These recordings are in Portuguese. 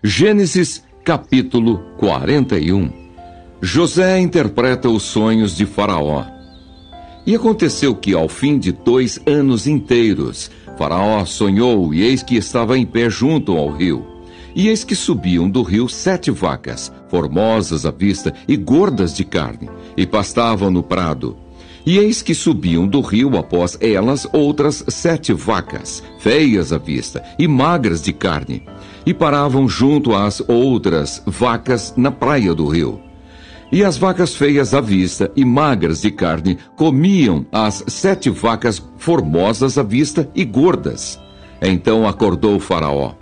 Gênesis capítulo 41. José interpreta os sonhos de Faraó. E aconteceu que, ao fim de 2 anos inteiros, Faraó sonhou, e eis que estava em pé junto ao rio. E eis que subiam do rio 7 vacas, formosas à vista e gordas de carne, e pastavam no prado. E eis que subiam do rio após elas outras 7 vacas, feias à vista e magras de carne, e paravam junto às outras vacas na praia do rio. E as vacas feias à vista e magras de carne comiam as 7 vacas formosas à vista e gordas. Então acordou Faraó.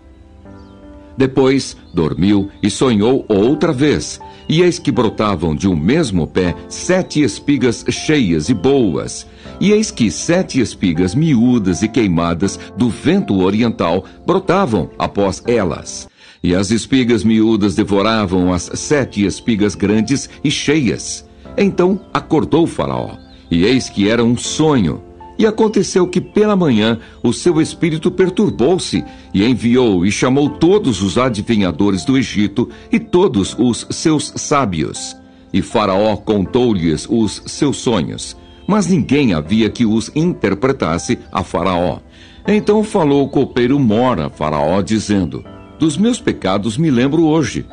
Depois dormiu e sonhou outra vez. E eis que brotavam de um mesmo pé 7 espigas cheias e boas. E eis que 7 espigas miúdas e queimadas do vento oriental brotavam após elas. E as espigas miúdas devoravam as 7 espigas grandes e cheias. Então acordou Faraó, e eis que era um sonho. E aconteceu que pela manhã o seu espírito perturbou-se, e enviou e chamou todos os adivinhadores do Egito e todos os seus sábios. E Faraó contou-lhes os seus sonhos, mas ninguém havia que os interpretasse a Faraó. Então falou o copeiro Mor a Faraó, dizendo: dos meus pecados me lembro hoje.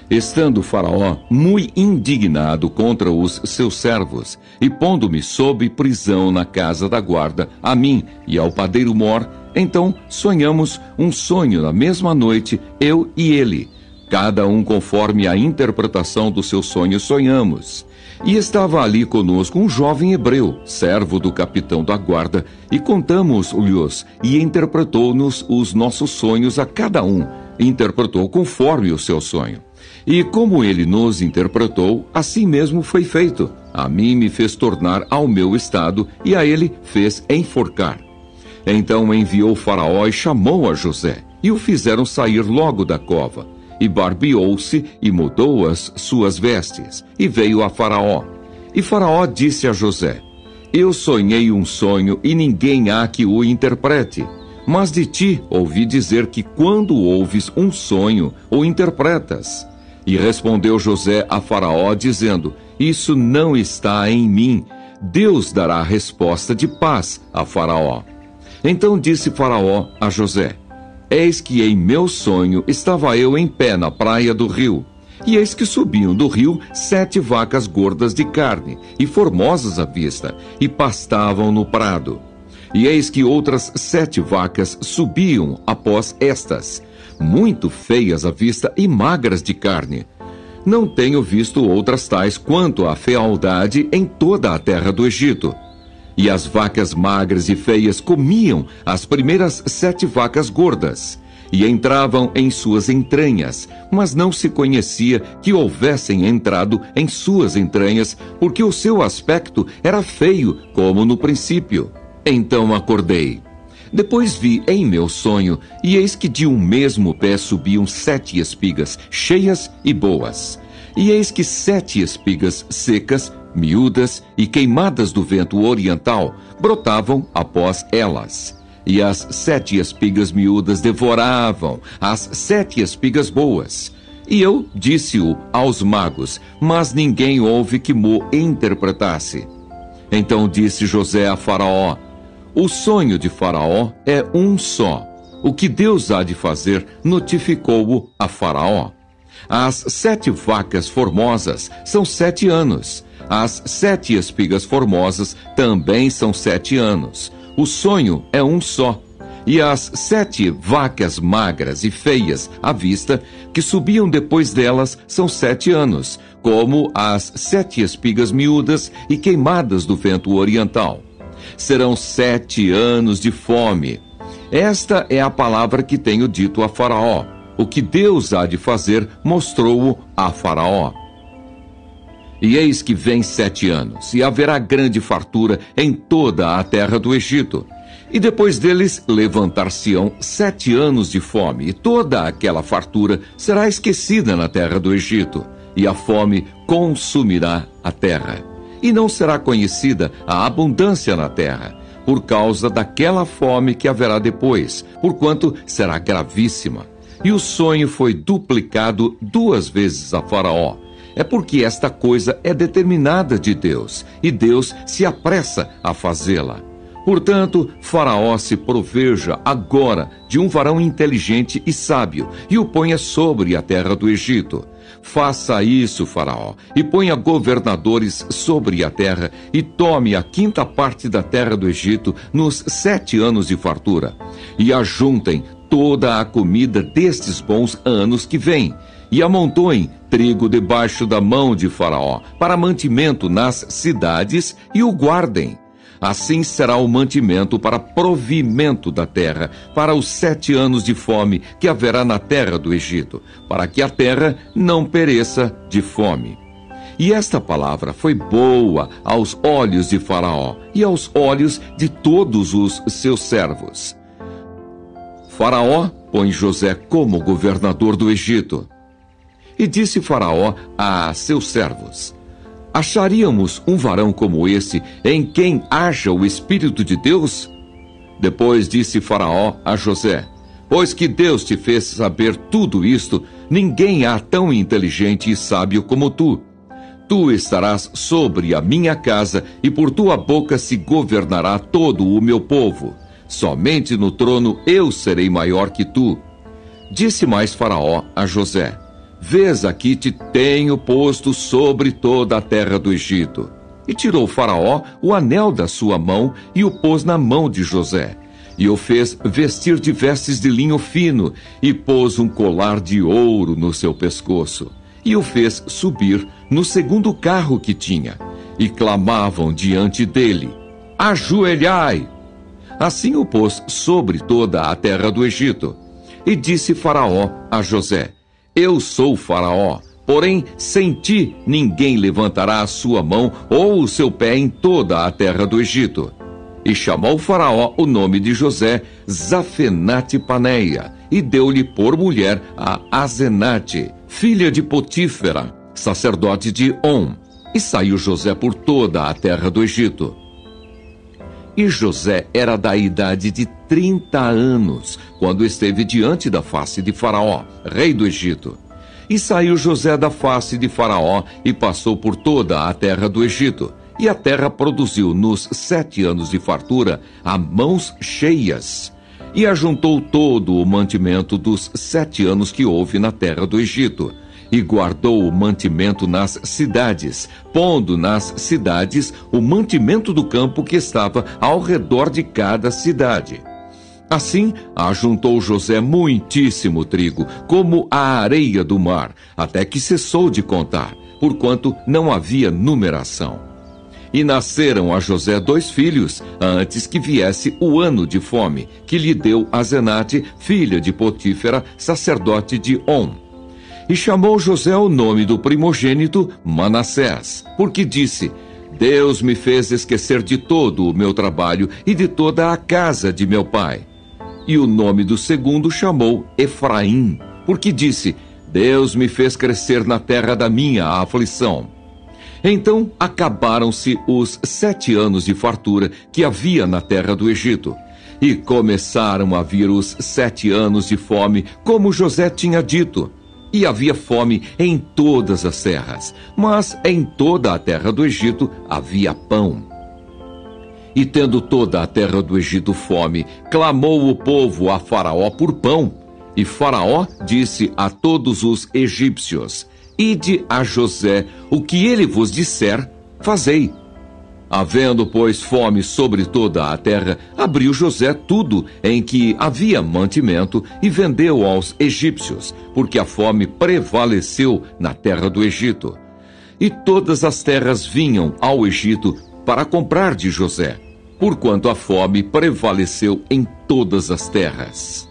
Estando Faraó muito indignado contra os seus servos, e pondo-me sob prisão na casa da guarda, a mim e ao padeiro Mor, então sonhamos um sonho na mesma noite, eu e ele. Cada um conforme a interpretação do seu sonho sonhamos. E estava ali conosco um jovem hebreu, servo do capitão da guarda, e contamos-lhes, e interpretou-nos os nossos sonhos a cada um, interpretou conforme o seu sonho. E como ele nos interpretou, assim mesmo foi feito. A mim me fez tornar ao meu estado, e a ele fez enforcar. Então enviou Faraó e chamou a José, e o fizeram sair logo da cova. E barbeou-se e mudou as suas vestes, e veio a Faraó. E Faraó disse a José: eu sonhei um sonho, e ninguém há que o interprete. Mas de ti ouvi dizer que quando ouves um sonho, o interpretas. E respondeu José a Faraó, dizendo: isso não está em mim. Deus dará a resposta de paz a Faraó. Então disse Faraó a José: eis que em meu sonho estava eu em pé na praia do rio. E eis que subiam do rio 7 vacas gordas de carne, e formosas à vista, e pastavam no prado. E eis que outras 7 vacas subiam após estas, muito feias à vista e magras de carne. Não tenho visto outras tais quanto a fealdade em toda a terra do Egito. E as vacas magras e feias comiam as primeiras 7 vacas gordas, e entravam em suas entranhas, mas não se conhecia que houvessem entrado em suas entranhas, porque o seu aspecto era feio, como no princípio. Então acordei. Depois vi em meu sonho, e eis que de um mesmo pé subiam 7 espigas, cheias e boas. E eis que 7 espigas secas, miúdas e queimadas do vento oriental, brotavam após elas. E as 7 espigas miúdas devoravam as 7 espigas boas. E eu disse-o aos magos, mas ninguém houve que mo interpretasse. Então disse José a Faraó: o sonho de Faraó é um só. O que Deus há de fazer, notificou-o a Faraó. As 7 vacas formosas são 7 anos. As 7 espigas formosas também são 7 anos. O sonho é um só. E as 7 vacas magras e feias à vista, que subiam depois delas, são 7 anos, como as 7 espigas miúdas e queimadas do vento oriental. Serão 7 anos de fome. Esta é a palavra que tenho dito a Faraó. O que Deus há de fazer, mostrou-o a Faraó. E eis que vem 7 anos, e haverá grande fartura em toda a terra do Egito. E depois deles levantar-se-ão 7 anos de fome, e toda aquela fartura será esquecida na terra do Egito, e a fome consumirá a terra. E não será conhecida a abundância na terra, por causa daquela fome que haverá depois, porquanto será gravíssima. e o sonho foi duplicado 2 vezes a Faraó. É porque esta coisa é determinada de Deus, e Deus se apressa a fazê-la. Portanto, Faraó se proveja agora de um varão inteligente e sábio, e o ponha sobre a terra do Egito. Faça isso, Faraó, e ponha governadores sobre a terra, e tome a 5ª parte da terra do Egito nos 7 anos de fartura. E ajuntem toda a comida destes bons anos que vêm, e amontoem trigo debaixo da mão de Faraó, para mantimento nas cidades, e o guardem. Assim será o mantimento para provimento da terra, para os 7 anos de fome que haverá na terra do Egito, para que a terra não pereça de fome. E esta palavra foi boa aos olhos de Faraó e aos olhos de todos os seus servos. Faraó põe José como governador do Egito. E disse Faraó a seus servos: acharíamos um varão como esse, em quem haja o Espírito de Deus? Depois disse Faraó a José: pois que Deus te fez saber tudo isto, ninguém há tão inteligente e sábio como tu. Tu estarás sobre a minha casa, e por tua boca se governará todo o meu povo. Somente no trono eu serei maior que tu. Disse mais Faraó a José: vês, aqui te tenho posto sobre toda a terra do Egito. E tirou Faraó o anel da sua mão e o pôs na mão de José. E o fez vestir de vestes de linho fino, e pôs um colar de ouro no seu pescoço. E o fez subir no 2º carro que tinha. E clamavam diante dele: ajoelhai! Assim o pôs sobre toda a terra do Egito. E disse Faraó a José: eu sou Faraó, porém sem ti ninguém levantará a sua mão ou o seu pé em toda a terra do Egito. E chamou Faraó o nome de José Zafenate-Paneia, e deu-lhe por mulher a Asenate, filha de Potífera, sacerdote de On. E saiu José por toda a terra do Egito. E José era da idade de 30 anos, quando esteve diante da face de Faraó, rei do Egito. E saiu José da face de Faraó e passou por toda a terra do Egito. E a terra produziu nos 7 anos de fartura a mãos cheias. E ajuntou todo o mantimento dos 7 anos que houve na terra do Egito. E guardou o mantimento nas cidades, pondo nas cidades o mantimento do campo que estava ao redor de cada cidade. Assim, ajuntou José muitíssimo trigo, como a areia do mar, até que cessou de contar, porquanto não havia numeração. E nasceram a José 2 filhos, antes que viesse o ano de fome, que lhe deu Asenate, filha de Potífera, sacerdote de On. E chamou José o nome do primogênito Manassés, porque disse: Deus me fez esquecer de todo o meu trabalho e de toda a casa de meu pai. E o nome do segundo chamou Efraim, porque disse: Deus me fez crescer na terra da minha aflição. Então acabaram-se os 7 anos de fartura que havia na terra do Egito. E começaram a vir os 7 anos de fome, como José tinha dito. E havia fome em todas as terras, mas em toda a terra do Egito havia pão. E tendo toda a terra do Egito fome, clamou o povo a Faraó por pão. E Faraó disse a todos os egípcios: Ide a José, o que ele vos disser, fazei. Havendo, pois, fome sobre toda a terra, abriu José tudo em que havia mantimento e vendeu aos egípcios, porque a fome prevaleceu na terra do Egito. E todas as terras vinham ao Egito para comprar de José, porquanto a fome prevaleceu em todas as terras.